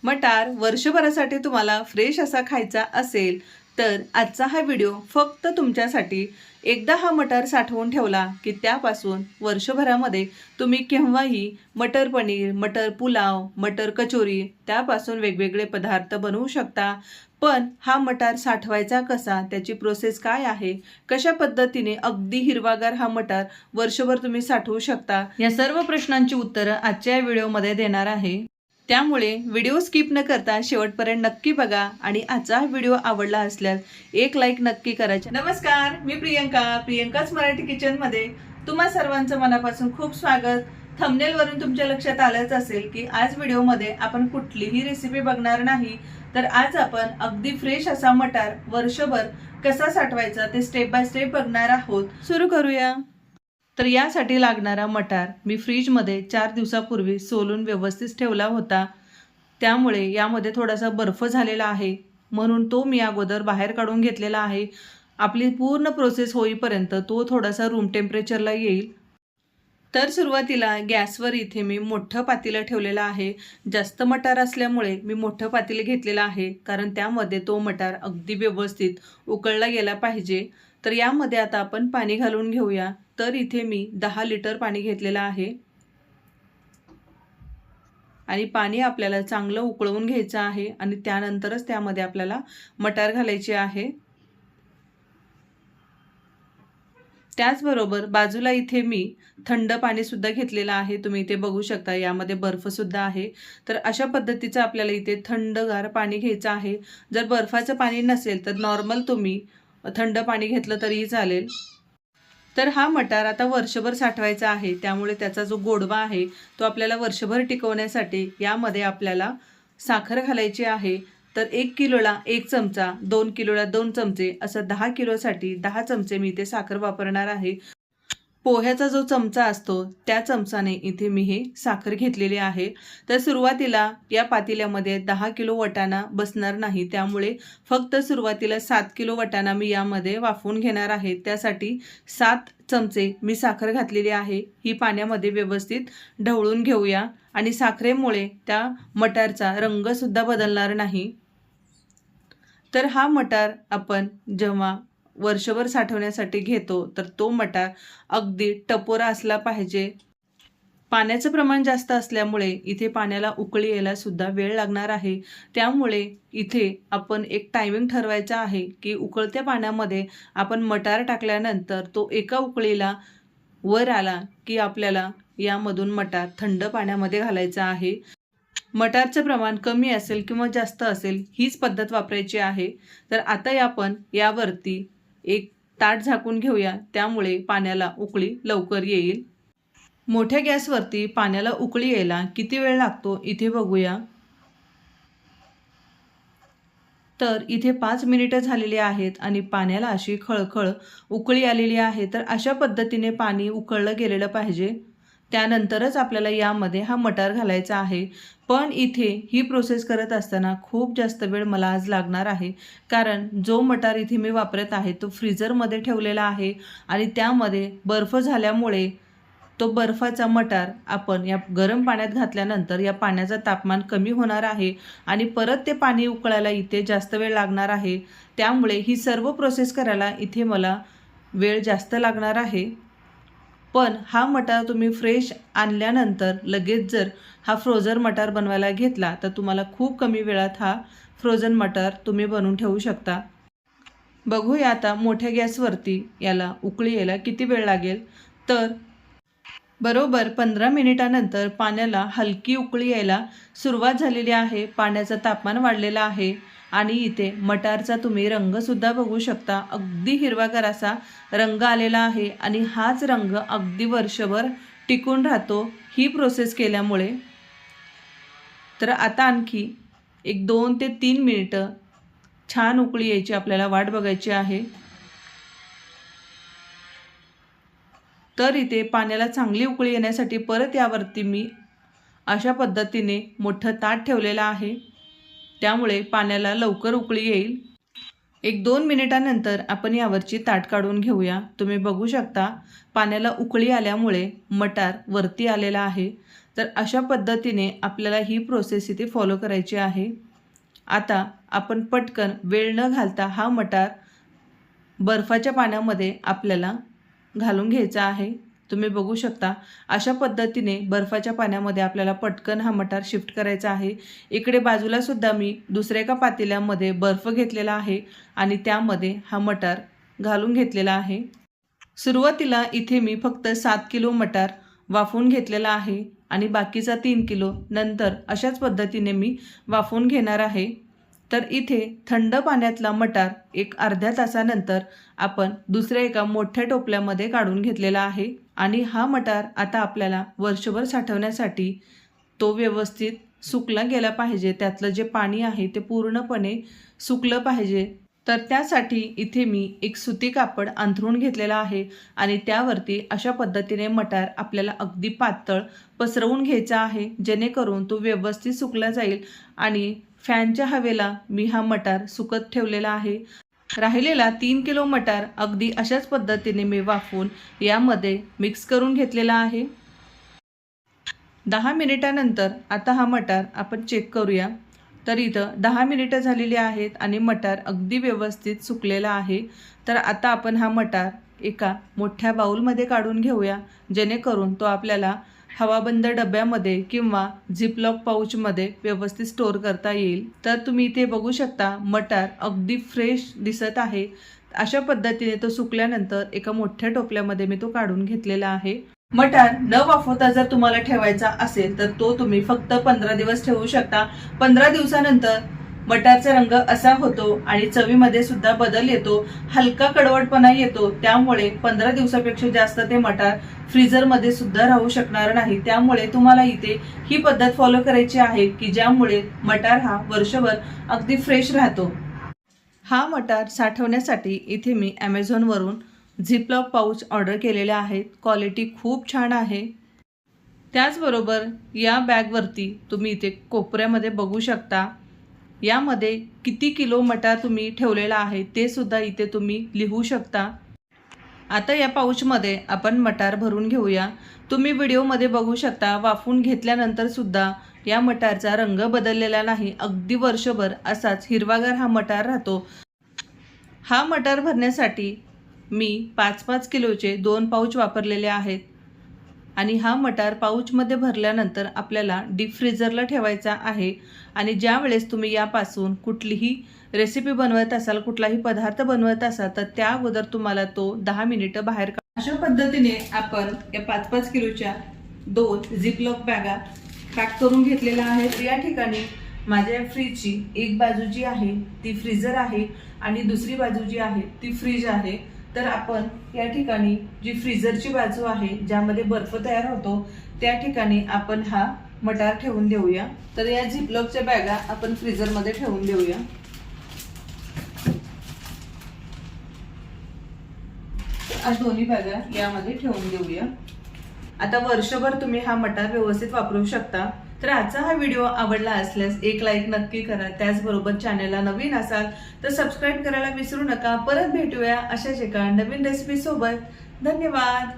मटार वर्षभरासाठी तुम्हाला फ्रेश असा खायचा असेल तर आजचा हा व्हिडिओ फक्त तुमच्यासाठी। एकदा हा मटार साठवून ठेवला की त्यापासून वर्षभरामध्ये तुम्ही केव्हाही मटर पनीर, मटर पुलाव, मटर कचोरी त्यापासून वेगवेगळे पदार्थ बनवू शकता। पण हा मटार साठवायचा कसा, त्याची प्रोसेस काय आहे, कशा पद्धतीने अगदी हिरवागार हा मटार वर्षभर तुम्ही साठवू शकता, या सर्व प्रश्नांची उत्तरं आजच्या या व्हिडिओमध्ये देणार आहे। त्यामुळे व्हिडिओ स्किप न करता शेवटपर्यंत नक्की बघा आणि आजचा व्हिडिओ आवडला असल्यास एक लाईक नक्की करायचे। नमस्कार, मी प्रियंकाच मराठी किचन मध्ये तुम्हा सर्वांचं मनापासून खूप स्वागत। थंबनेल वरून तुमच्या लक्षात आलंच असेल की आज व्हिडिओमध्ये आपण कुठलीही रेसिपी बघणार नाही, तर आज आपण अगदी फ्रेश असा मटार वर्षभर कसा साठवायचा ते स्टेप बाय स्टेप बघणार आहोत। सुरू करूया। तर यासाठी लागणारा मटार मी फ्रीजमध्ये 4 दिवसापूर्वी सोलून व्यवस्थित ठेवला होता, त्यामुळे यामध्ये थोडासा बर्फ झालेला आहे, म्हणून तो मी अगोदर बाहेर काढून घेतलेला आहे। आपली पूर्ण प्रोसेस होईपर्यंत तो थोडासा रूम टेम्परेचरला येईल। तर सुरुवातीला गॅसवर इथे मी मोठं पातेलं ठेवलेलं आहे। जास्त मटार असल्यामुळे मी मोठं पातेलं घेतलेलं आहे, कारण त्यामध्ये तो मटार अगदी व्यवस्थित उकळला गेला पाहिजे। तर यामध्ये आता आपण पाणी घालून घेऊया। तर इथे मी 10 लिटर पाणी घेतलेलं आहे आणि पाणी आपल्याला चांगलं उकळवून घ्यायचं आहे आणि त्यानंतरच त्यामध्ये आपल्याला मटार घालायचे आहे। त्याचबरोबर बाजूला इथे मी थंड पाणी सुद्धा घेतलेलं आहे, तुम्ही इथे बघू शकता यामध्ये बर्फ सुद्धा आहे। तर अशा पद्धतीचं आपल्याला इथे थंडगार पाणी घ्यायचं आहे। जर बर्फाचं पाणी नसेल तर नॉर्मल तुम्ही थंड पाणी घेतलं तरीही चालेल। तर हा मटार आता वर्षभर साठवायचा आहे, त्यामुळे त्याचा जो गोडवा आहे तो आपल्याला वर्षभर टिकवण्यासाठी यामध्ये आपल्याला साखर घालायची आहे। तर 1 किलोला 1 चमचा, 2 किलोला 2 चमचे, असं 10 किलोसाठी 10 चमचे मी इथे साखर वापरणार आहे। पोह्याचा जो चमचा असतो त्या चमचाने इथे मी हे साखर घेतलेली आहे। तर सुरुवातीला या पातेल्यामध्ये 10 किलो वाटाणा बसणार नाही, त्यामुळे फक्त सुरुवातीला 7 किलो वाटाणा मी यामध्ये वाफवून घेणार आहे। त्यासाठी 7 चमचे मी साखर घातलेली आहे। ही पाण्यामध्ये व्यवस्थित ढवळून घेऊया आणि साखरेमुळे त्या मटारचा रंगसुद्धा बदलणार नाही। तर हा मटार आपण जेव्हा वर्षभर साठवण्यासाठी घेतो तर तो मटार अगदी टपोरा असला पाहिजे। पाण्याचं प्रमाण जास्त असल्यामुळे इथे पाण्याला उकळी यायला सुद्धा वेळ लागणार आहे, त्यामुळे इथे आपण एक टायमिंग ठरवायचा आहे की उकळत्या पाण्यामध्ये आपण मटार टाकल्यानंतर तो एका उकळीला वर आला की आपल्याला यामधून मटार थंड पाण्यामध्ये घालायचा आहे। मटारचं प्रमाण कमी असेल किंवा जास्त असेल हीच पद्धत वापरायची आहे। तर आता आपण यावरती एक ताट झाकून घेऊया, त्यामुळे पाण्याला उकळी लवकर येईल। मोठ्या गॅसवरती पाण्याला उकळी यायला किती वेळ लागतो इथे बघूया। तर इथे 5 मिनिटं झालेली आहेत आणि पाण्याला अशी खळखळ उकळी आलेली आहे। तर अशा पद्धतीने पाणी उकळलं गेलेलं पाहिजे, त्यानंतरच आपल्याला यामध्ये हा मटार घालायचा आहे। पण इथे ही प्रोसेस करत असताना खूप जास्त वेळ मला आज लागणार आहे, कारण जो मटार इथे मी वापरत आहे तो फ्रीजरमध्ये ठेवलेला आहे आणि त्यामध्ये बर्फ झाल्यामुळे तो बर्फाचा मटार आपण या गरम पाण्यात घातल्यानंतर या पाण्याचं तापमान कमी होणार आहे आणि परत ते पाणी उकळायला इथे जास्त वेळ लागणार आहे। त्यामुळे ही सर्व प्रोसेस करायला इथे मला वेळ जास्त लागणार आहे। पण हा मटार तुम्ही फ्रेश आणल्यानंतर लगेच जर हा फ्रोझन मटार बनवायला घेतला तर तुम्हाला खूप कमी वेळात हा फ्रोझन मटार तुम्ही बनवून ठेवू शकता। बघूया आता मोठ्या गॅसवरती याला उकळी यायला किती वेळ लागेल। तर बरोबर 15 मिनिटानंतर पाण्याला हलकी उकळी यायला सुरुवात झालेली आहे। पाण्याचं तापमान वाढलेलं आहे आणि इथे मटारचा तुम्ही रंगसुद्धा बघू शकता, अगदी हिरवागार असा रंग आलेला आहे आणि हाच रंग अगदी वर्षभर टिकून राहतो ही प्रोसेस केल्यामुळे। तर आता आणखी एक 2 ते 3 मिनिटं छान उकळी यायची आपल्याला वाट बघायची आहे। तर इथे पाण्याला चांगली उकळी येण्यासाठी परत यावरती मी अशा पद्धतीने मोठं ताट ठेवलेलं आहे, त्यामुळे पाण्याला लवकर उकळी येईल। एक 2 मिनिटानंतर आपण यावरची ताट काढून घेऊया। तुम्ही बघू शकता पाण्याला उकळी आल्यामुळे मटार वरती आलेला आहे। तर अशा पद्धतीने आपल्याला ही प्रोसेस इथे फॉलो करायची आहे। आता आपण पटकन वेळ न घालता हा मटार बर्फाच्या पाण्यामध्ये आपल्याला घालून घ्यायचा आहे। तुम्ही बघू शकता अशा पद्धतीने बर्फाच्या पाण्यामध्ये आपल्याला पटकन हा मटार शिफ्ट करायचा आहे। इकडे बाजूला सुद्धा मी दुसऱ्या एका पातेल्यामध्ये बर्फ घेतलेला आहे आणि त्यामध्ये हा मटार घालून घेतलेला आहे। सुरुवातीला इथे मी फक्त 7 किलो मटार वाफवून घेतलेला आहे आणि बाकीचा 3 किलो नंतर अशाच पद्धतीने मी वाफवून घेणार आहे। तर इथे थंड पाण्यातला मटार एक अर्ध्या तासानंतर आपण दुसऱ्या एका मोठ्या टोपल्यामध्ये काढून घेतलेला आहे आणि हा मटार आता आपल्याला वर्षभर साठवण्यासाठी तो व्यवस्थित सुकला गेला पाहिजे। त्यातलं जे पाणी आहे ते पूर्णपणे सुकलं पाहिजे। तर त्यासाठी इथे मी एक सुती कापड अंथरून घेतलेला आहे आणि त्यावरती अशा पद्धतीने मटार आपल्याला अगदी पातळ पसरवून घ्यायचा आहे, जेणेकरून तो व्यवस्थित सुकला जाईल। आणि फॅनच्या हवेला मी हा मटार सुकत ठेवलेला आहे। राहिलेला 3 किलो मटार अगदी अशाच पद्धतीने मी वाफवून यामध्ये मिक्स करून घेतलेला आहे। 10 मिनिटानंतर आता हा मटार आपण चेक करूया। तर इथं 10 मिनिटं झालेली आहेत आणि मटार अगदी व्यवस्थित सुकलेला आहे। तर आता आपण हा मटार एका मोठ्या बाउलमध्ये काढून घेऊया, जेणेकरून तो आपल्याला हवाबंद डब्यामध्ये किंवा झिपलॉक पाऊचमध्ये व्यवस्थित स्टोअर करता येईल। तर तुम्ही इथे बघू शकता मटार अगदी फ्रेश दिसत आहे। अशा पद्धतीने तो सुकल्यानंतर एका मोठ्या टोपल्यामध्ये मी तो काढून घेतलेला आहे। मटार न वाफवता जर तुम्हाला ठेवायचा असेल तर तो तुम्ही फक्त 15 दिवस ठेवू शकता। 15 दिवसानंतर मटारचा रंग असा होतो आणि चवीमध्ये सुद्धा बदल येतो, हलका कडवटपणा येतो। त्यामुळे 15 दिवसापेक्षा जास्त ते मटार फ्रीजरमध्ये सुद्धा राहू शकणार नाही। त्यामुळे तुम्हाला इथे ही पद्धत फॉलो करायची आहे की ज्यामुळे मटार हा वर्षभर अगदी फ्रेश राहतो। हा मटार साठवण्यासाठी इथे मी Amazonवरून झिपलॉक पाऊच ऑर्डर केलेले आहेत। क्वालिटी खूप छान आहे। त्याचबरोबर या बॅगवरती तुम्ही इथे कोपऱ्यामध्ये बघू शकता यामध्ये किती किलो मटार तुम्ही ठेवलेला आहे ते सुद्धा इथे तुम्ही लिहू शकता। आता या पाऊचमध्ये आपण मटार भरून घेऊया। तुम्ही व्हिडिओमध्ये बघू शकता वाफवून घेतल्यानंतर सुद्धा या मटारचा रंग बदललेला नाही, अगदी वर्षभर असाच हिरवागार हा मटार राहतो। हा मटार भरण्यासाठी मी 5-5 किलोचे 2 पाऊच वापरलेले आहेत आणि हा मटार पाऊचमध्ये भरल्यानंतर आपल्याला डीप फ्रीजरला ठेवायचा आहे। आणि ज्या वेळेस तुम्ही यापासून कुठलीही रेसिपी बनवत असाल, कुठलाही पदार्थ बनवत असाल तर त्या अगोदर तुम्हाला तो 10 मिनिटं बाहेर काढा। अशा पद्धतीने आपण या 5-5 किलोच्या 2 झिपलॉक बॅगा पॅक करून घेतलेल्या आहेत। या ठिकाणी माझ्या फ्रीजची एक बाजू जी आहे ती फ्रीजर आहे आणि दुसरी बाजू जी आहे ती फ्रीज आहे। तर आपण या ठिकाणी जी फ्रीजरची बाजू आहे ज्यामध्ये बर्फ तयार होतो त्या ठिकाणी आपण हा मटार ठेवून देऊया। तर या झिपलॉकच्या बॅगा आपण फ्रीजरमध्ये ठेवून देऊया। आज दोन्ही बॅगा यामध्ये ठेवून देऊया। आता वर्षभर तुम्ही हा मटार व्यवस्थित वापरू शकता। तर आजचा हा व्हिडिओ आवडला असल्यास एक लाईक नक्की करा। त्याचबरोबर चॅनलला नवीन असाल तर सबस्क्राईब करायला विसरू नका। परत भेटूया अशाच एका नवीन रेसिपी सोबत। धन्यवाद।